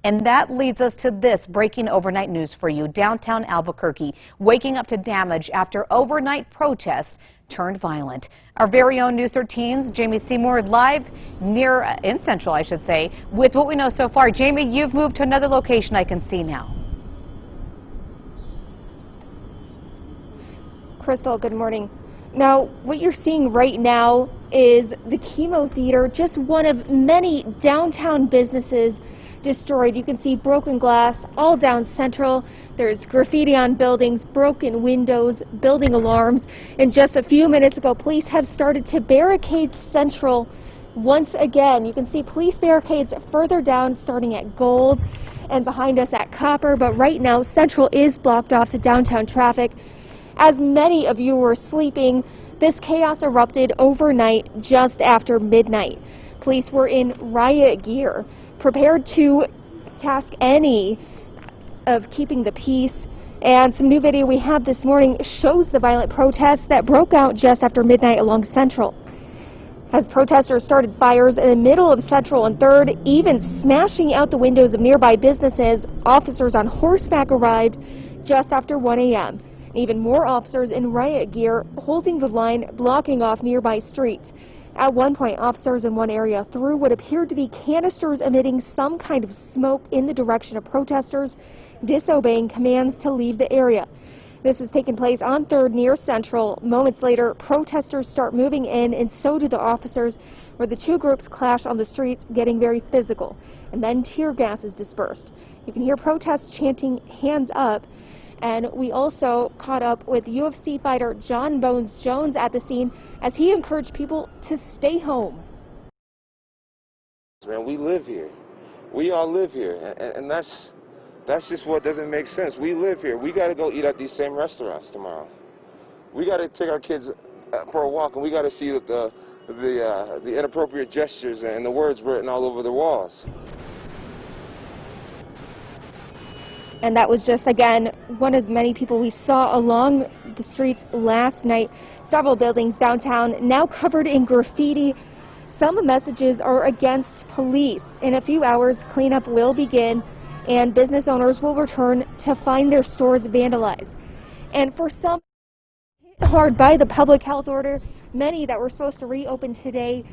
And that leads us to this breaking overnight news for you. Downtown Albuquerque waking up to damage after overnight protests turned violent. Our very own News 13's Jamie Seymour live in Central, I should say, with what we know so far. Jamie, you've moved to another location I can see now. Crystal, good morning. Now, what you're seeing right now is the KiMo Theatre, just one of many downtown businesses destroyed. You can see broken glass all down Central. There's graffiti on buildings, broken windows, building alarms. And just a few minutes ago, police have started to barricade Central once again. You can see police barricades further down, starting at Gold and behind us at Copper. But right now, Central is blocked off to downtown traffic. As many of you were sleeping, this chaos erupted overnight just after midnight. Police were in riot gear, prepared to task any of keeping the peace. And some new video we have this morning shows the violent protests that broke out just after midnight along Central. As protesters started fires in the middle of Central and 3rd, even smashing out the windows of nearby businesses, officers on horseback arrived just after 1 a.m. Even more officers in riot gear holding the line, blocking off nearby streets. At one point, officers in one area threw what appeared to be canisters emitting some kind of smoke in the direction of protesters, disobeying commands to leave the area. This has taken place on 3rd near Central. Moments later, protesters start moving in, and so do the officers, where the two groups clash on the streets, getting very physical. And then tear gas is dispersed. You can hear protests chanting, "Hands up." And we also caught up with UFC fighter John Bones Jones at the scene as he encouraged people to stay home. Man, we live here. We all live here. And that's just what doesn't make sense. We live here. We got to go eat at these same restaurants tomorrow. We got to take our kids for a walk, and we got to see the inappropriate gestures and the words written all over the walls. And that was just, again, one of many people we saw along the streets last night. Several buildings downtown now covered in graffiti. Some messages are against police. In a few hours, cleanup will begin, and business owners will return to find their stores vandalized. And for some, hit hard by the public health order, many that were supposed to reopen today,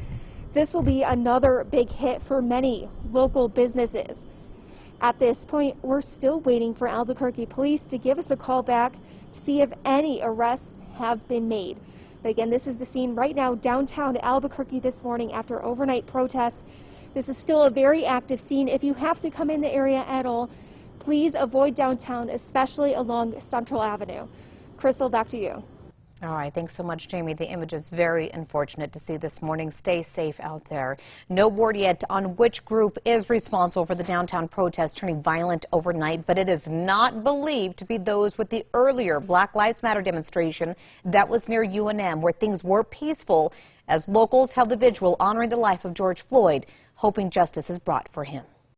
this will be another big hit for many local businesses. At this point, we're still waiting for Albuquerque police to give us a call back to see if any arrests have been made. But again, this is the scene right now downtown Albuquerque this morning after overnight protests. This is still a very active scene. If you have to come in the area at all, please avoid downtown, especially along Central Avenue. Crystal, back to you. All right, thanks so much, Jamie. The image is very unfortunate to see this morning. Stay safe out there. No word yet on which group is responsible for the downtown protest turning violent overnight, but it is not believed to be those with the earlier Black Lives Matter demonstration that was near UNM, where things were peaceful as locals held a vigil honoring the life of George Floyd, hoping justice is brought for him.